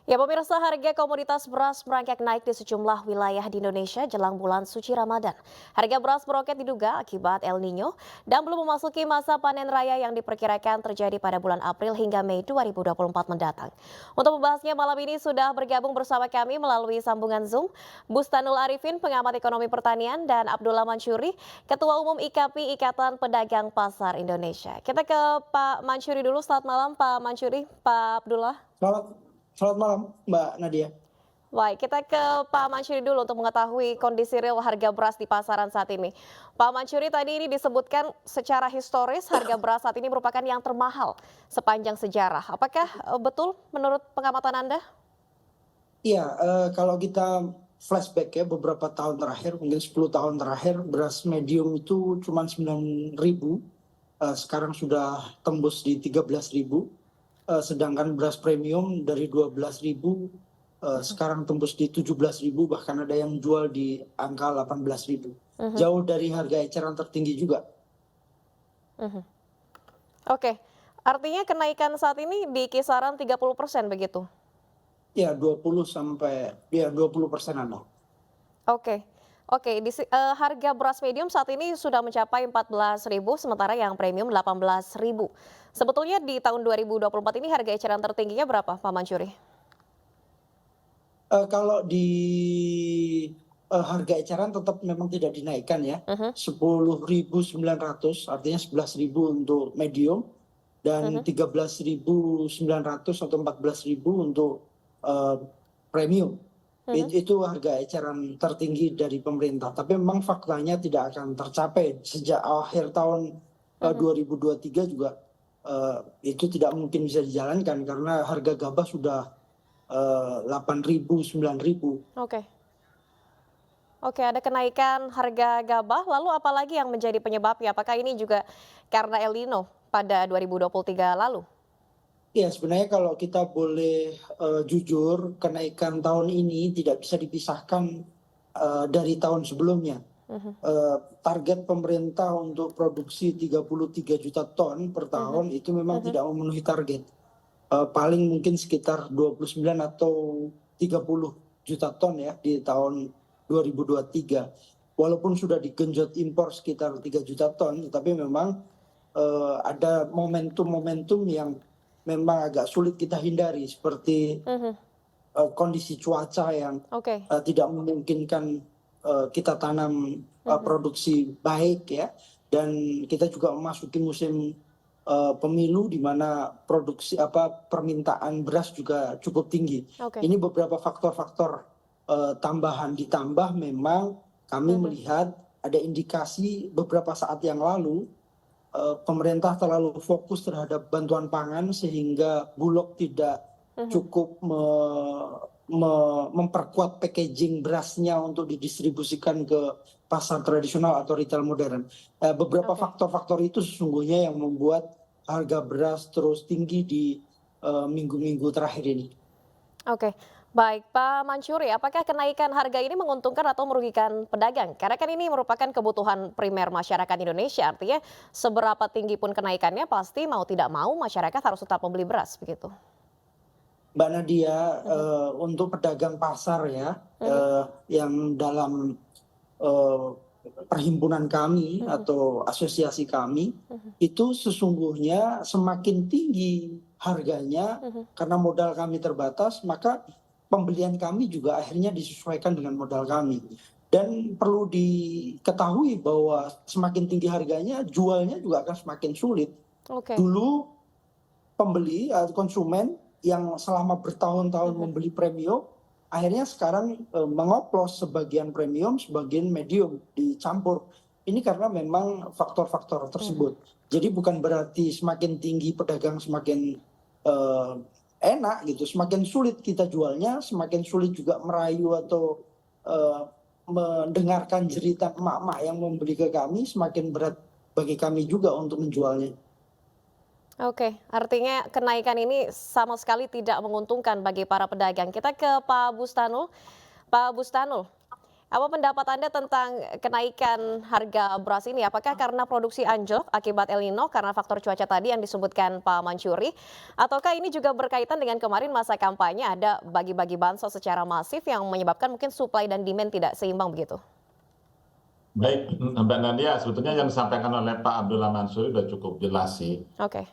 Ya pemirsa, harga komoditas beras merangkak naik di sejumlah wilayah di Indonesia jelang bulan suci Ramadan. Harga beras meroket diduga akibat El Nino dan belum memasuki masa panen raya yang diperkirakan terjadi pada bulan April hingga Mei 2024 mendatang. Untuk membahasnya malam ini sudah bergabung bersama kami melalui sambungan Zoom, Bustanul Arifin, pengamat ekonomi pertanian, dan Abdullah Mansuri, Ketua Umum IKAPI Ikatan Pedagang Pasar Indonesia. Kita ke Pak Mansuri dulu. Selamat malam Pak Mansuri, Pak Abdullah. Selamat selamat malam, Mbak Nadia. Baik, kita ke Pak Mansuri dulu untuk mengetahui kondisi real harga beras di pasaran saat ini. Pak Mansuri, tadi ini disebutkan secara historis harga beras saat ini merupakan yang termahal sepanjang sejarah. Apakah betul menurut pengamatan Anda? Iya, kalau kita flashback ya beberapa tahun terakhir, mungkin 10 tahun terakhir, beras medium itu cuma 9.000, sekarang sudah tembus di 13.000, sedangkan beras premium dari 12.000, sekarang tembus di 17.000, bahkan ada yang jual di angka 18.000. Mhm, Jauh dari harga eceran tertinggi juga. mhm. Oke, artinya kenaikan saat ini di kisaran 30% begitu? Ya 20 sampai ya 20%-an lah. Oke. Oke, harga beras medium saat ini sudah mencapai 14.000, sementara yang premium 18.000. Sebetulnya di tahun 2024 ini harga eceran tertingginya berapa, Pak Mansuri? Kalau di, harga eceran tetap memang tidak dinaikkan ya, Mhm, 10.900 artinya 11.000 untuk medium dan mhm, 13.900 atau 14.000 untuk, premium. mhm. Itu harga eceran tertinggi dari pemerintah, tapi memang faktanya tidak akan tercapai sejak akhir tahun, Mhm. 2023 juga, itu tidak mungkin bisa dijalankan karena harga gabah sudah 8.000, 9.000. Oke. Oke, ada kenaikan harga gabah, lalu apalagi yang menjadi penyebabnya? Apakah ini juga karena El Nino pada 2023 lalu? Ya sebenarnya kalau kita boleh, jujur, kenaikan tahun ini tidak bisa dipisahkan, dari tahun sebelumnya. Mhm, Target pemerintah untuk produksi 33 juta ton per mhm, tahun itu memang mhm. tidak memenuhi target. Paling mungkin sekitar 29 atau 30 juta ton ya di tahun 2023. Walaupun sudah digenjot impor sekitar 3 juta ton, tetapi memang, ada momentum-momentum yang memang agak sulit kita hindari seperti, Mhm. kondisi cuaca yang, Oke. tidak memungkinkan, kita tanam, Mhm. produksi baik ya, dan kita juga memasuki musim, pemilu di mana permintaan beras juga cukup tinggi. Oke. Ini beberapa faktor-faktor, tambahan ditambah memang kami Mhm, melihat ada indikasi beberapa saat yang lalu, pemerintah terlalu fokus terhadap bantuan pangan sehingga Bulog tidak mhm. cukup memperkuat packaging berasnya untuk didistribusikan ke pasar tradisional atau retail modern. Beberapa Oke. faktor-faktor itu sesungguhnya yang membuat harga beras terus tinggi di, minggu-minggu terakhir ini. Oke. Baik, Pak Mansuri, apakah kenaikan harga ini menguntungkan atau merugikan pedagang? Karena kan ini merupakan kebutuhan primer masyarakat Indonesia, artinya seberapa tinggi pun kenaikannya pasti mau tidak mau masyarakat harus tetap membeli beras, begitu. Mbak Nadia, Mhm, untuk pedagang pasar ya, mhm, yang dalam, eee, perhimpunan kami mhm, atau asosiasi kami, mhm, itu sesungguhnya semakin tinggi harganya mhm. karena modal kami terbatas, maka pembelian kami juga akhirnya disesuaikan dengan modal kami. Dan perlu diketahui bahwa semakin tinggi harganya, jualnya juga akan semakin sulit. Oke. Dulu pembeli atau konsumen yang selama bertahun-tahun Mhm, membeli premium, akhirnya sekarang, mengoplos sebagian premium, sebagian medium, dicampur. Ini karena memang faktor-faktor mhm. tersebut. Jadi bukan berarti semakin tinggi pedagang semakin, eee, enak gitu, semakin sulit kita jualnya, semakin sulit juga merayu atau, eee, mendengarkan jeritan emak-emak yang membeli ke kami, semakin berat bagi kami juga untuk menjualnya. Oke, artinya kenaikan ini sama sekali tidak menguntungkan bagi para pedagang. Kita ke Pak Bustanul. Pak Bustanul, Apa pendapat Anda tentang kenaikan harga beras ini? Apakah karena produksi anjlok akibat El Nino karena faktor cuaca tadi yang disebutkan Pak Mansuri? Ataukah ini juga berkaitan dengan kemarin masa kampanye ada bagi-bagi bansos secara masif yang menyebabkan mungkin supply dan demand tidak seimbang begitu? Baik, Mbak Nadia, sebetulnya yang disampaikan oleh Pak Abdullah Mansuri sudah cukup jelas sih. Oke.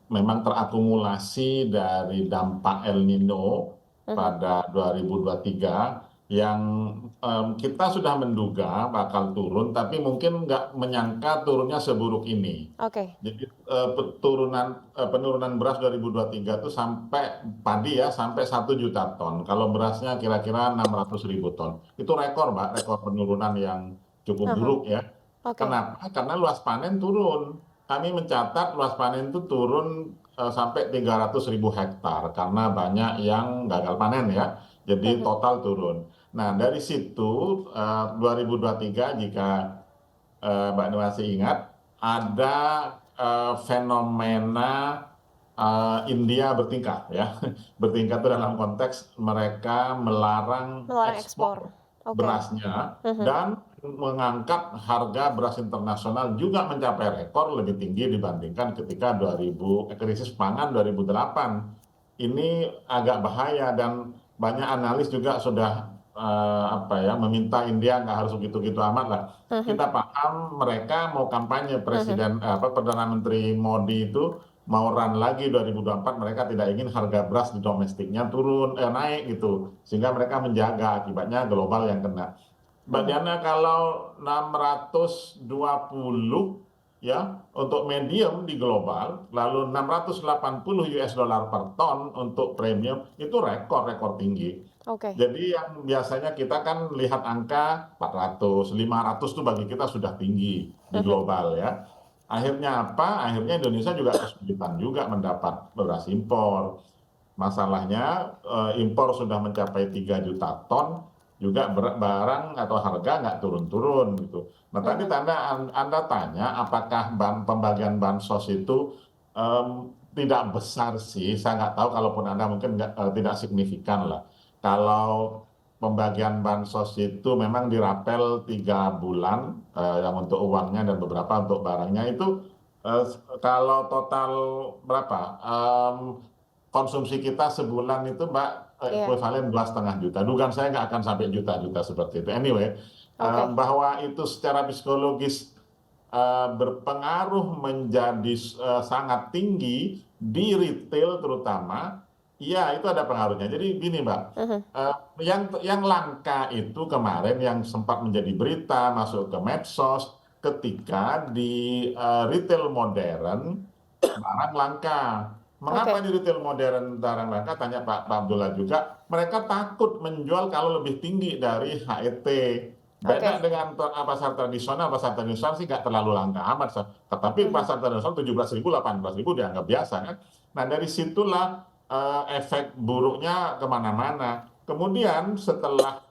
Memang terakumulasi dari dampak El Nino pada 2023 yang kita sudah menduga bakal turun, tapi mungkin nggak menyangka turunnya seburuk ini. Oke. Jadi penurunan beras 2023 itu sampai padi ya sampai 1 juta ton. Kalau berasnya kira-kira 600.000 ton. Itu rekor, Mbak, rekor penurunan yang cukup Aha. buruk ya. Oke. Kenapa? Karena luas panen turun. Kami mencatat luas panen itu turun sampai 300.000 hektar karena banyak yang gagal panen ya. Jadi total turun. Nah, dari situ 2023 jika Mbak masih ingat ada fenomena India bertingkah ya. Bertingkah itu dalam konteks mereka melarang Melarang ekspor. ekspor Oke. berasnya dan mengangkat harga beras internasional juga mencapai rekor lebih tinggi dibandingkan ketika krisis pangan 2008. Ini agak bahaya dan banyak analis juga sudah meminta India nggak harus begitu-gitu amat lah. Kita paham mereka mau kampanye Perdana Menteri Modi itu mau run lagi 2024, mereka tidak ingin harga beras di domestiknya naik gitu, sehingga mereka menjaga, akibatnya global yang kena. Mbak Diana, kalau 620 ya untuk medium di global, lalu 680 US dollar per ton untuk premium, itu rekor tinggi. Oke. Jadi yang biasanya kita kan lihat angka 400, 500 itu bagi kita sudah tinggi di global ya. Akhirnya apa? Akhirnya Indonesia juga kesulitan juga mendapat beras impor. Masalahnya impor sudah mencapai 3 juta ton, juga barang atau harga nggak turun-turun gitu. Nah tadi Anda tanya apakah pembagian bansos itu tidak besar sih, saya nggak tahu, kalaupun Anda mungkin tidak signifikan lah. Kalau pembagian bansos itu memang dirapel 3 bulan yang untuk uangnya dan beberapa untuk barangnya itu kalau total berapa? Konsumsi kita sebulan itu, Mbak, Iya. ekuivalen 2,5 juta. Dugaan saya nggak akan sampai juta-juta seperti itu. Anyway, Oke. bahwa itu secara psikologis berpengaruh menjadi sangat tinggi di retail terutama, iya itu ada pengaruhnya. Jadi gini, Mbak, yang langka itu kemarin yang sempat menjadi berita masuk ke medsos ketika di retail modern barang langka. Mengapa di retail modern barang langka? Tanya Pak Abdullah juga. Mereka takut menjual kalau lebih tinggi dari HET. Beda dengan pasar tradisional sih nggak terlalu langka amat. Tetapi pasar tradisional 17.000, 18.000 dianggap biasa kan. Nah dari situlah efek buruknya kemana-mana. Kemudian setelah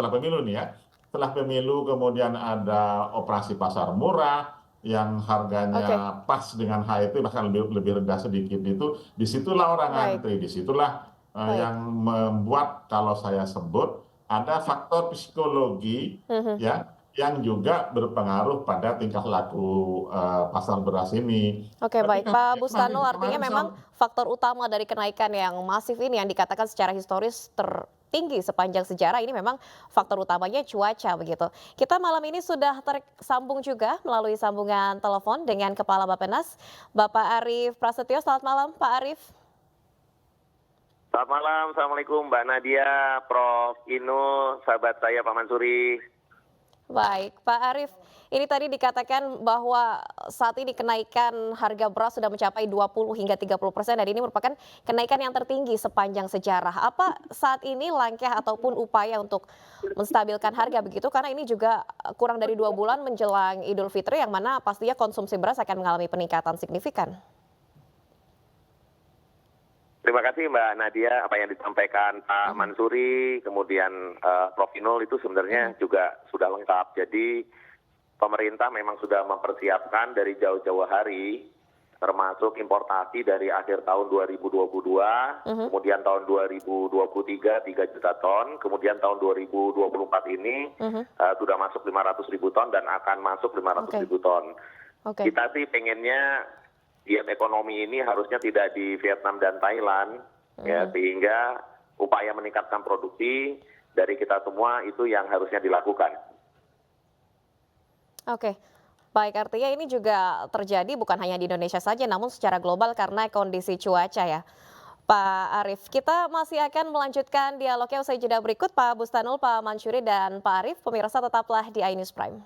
pemilu nih ya, setelah pemilu kemudian ada operasi pasar murah yang harganya pas dengan HET bahkan lebih rendah sedikit, itu disitulah orang antri, disitulah yang membuat, kalau saya sebut, ada faktor psikologi ya yang juga berpengaruh pada tingkah laku pasar beras ini. Oke, Tapi baik. Pak Bustano, artinya kemarin memang faktor utama dari kenaikan yang masif ini yang dikatakan secara historis tertinggi sepanjang sejarah ini memang faktor utamanya cuaca begitu. Kita malam ini sudah tersambung juga melalui sambungan telepon dengan Kepala Bappenas, Bapak Arief Prasetyo. Selamat malam, Pak Arief. Selamat malam, Assalamualaikum Mbak Nadia, Prof. Inu, sahabat saya Pak Mansuri. Baik, Pak Arief, ini tadi dikatakan bahwa saat ini kenaikan harga beras sudah mencapai 20 hingga 30% dan ini merupakan kenaikan yang tertinggi sepanjang sejarah. Apa saat ini langkah ataupun upaya untuk menstabilkan harga begitu? Karena ini juga kurang dari 2 bulan menjelang Idul Fitri yang mana pastinya konsumsi beras akan mengalami peningkatan signifikan. Terima kasih Mbak Nadia, apa yang disampaikan Pak Mansuri, kemudian Prof. Inul itu sebenarnya juga sudah lengkap. Jadi pemerintah memang sudah mempersiapkan dari jauh-jauh hari termasuk importasi dari akhir tahun 2022, kemudian tahun 2023 3 juta ton, kemudian tahun 2024 ini sudah masuk 500.000 ton dan akan masuk 500.000 ton. Kita sih pengennya diet ekonomi ini harusnya tidak di Vietnam dan Thailand, ya, sehingga upaya meningkatkan produksi dari kita semua itu yang harusnya dilakukan. Oke. Baik, artinya ini juga terjadi bukan hanya di Indonesia saja, namun secara global karena kondisi cuaca ya. Pak Arief, kita masih akan melanjutkan dialognya usai jeda berikut. Pak Bustanul, Pak Mansuri, dan Pak Arief, pemirsa tetaplah di iNews Prime.